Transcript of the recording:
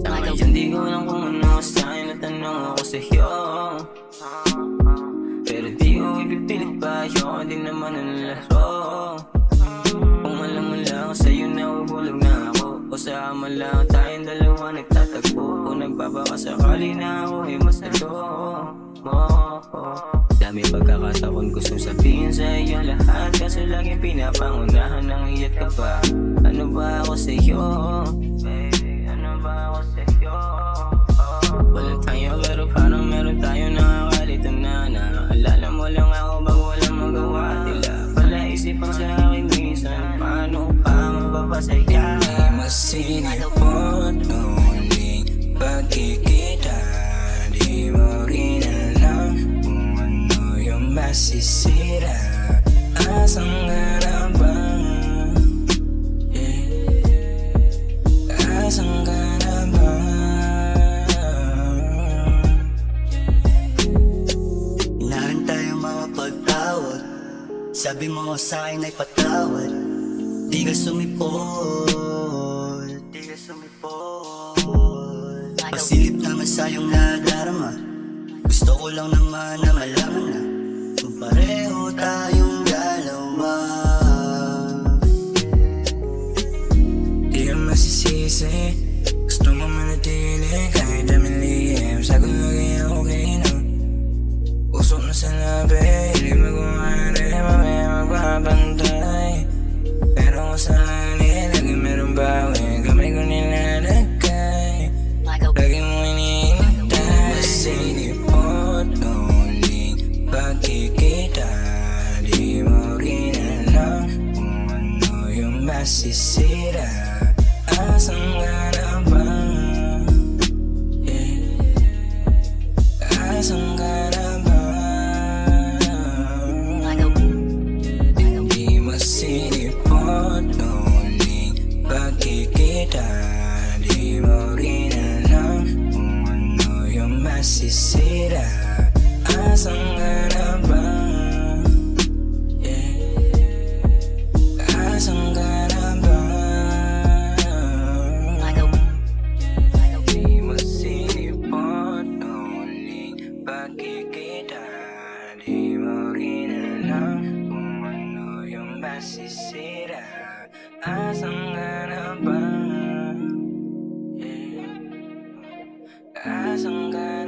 Ngayon di ko alam kung ano sa'yo, natanong ako sa'yo. Pero di ko ipipilit pa, ayoko din naman ang laro. Kung alam mo lang sa'yo na uhulog na ako, o sama lang tayong dalawa nagtatagpo. Kung nagbabaka sakali na ako ay mas nalo mo. Dami pagkakataon gustong sabihin sa iyo lahat, kaso laging pinapangunahan ng iyat ka ba. Ano ba ako sa'yo? Walang tayo pero parang meron tayo nakakalito na. Naaalala mo lang ako bago walang magawa. Tila pala isipan sa akin minsan, paano pa mapapasaya? Di masinipon uling pagkikita. Di mo rin alam kung ano yung masisira. Asang harapan, asang harapan. Sabi mo sa'kin ay patawad, di ka sumipot, di ka sumipot. Pasilip naman sa iyong nadarama, gusto ko lang naman na malaman na kung pareho tayong dalawa. Di ka masisisi, gusto mo manatili kahit daming lihim. Sagot lagi okay na, usok na sa labi, hindi magumari, mamaya magbabantay. Pero kung saan lagi meron bawi, kamay ko nilalagay, lagi mo iniintay. Masinipot uling pagkikita. Di mo rin alam kung ano yung masisira. Asang harapan, asang harapan. Di masinipot uling pagkikita. Di mo rin alam kung ano yung masisira. Asang harapan, asang harapan. Di masinipot uling pagkikita. Di mo rin alam kung ano yung masisira. Asang harapan, asang harapan.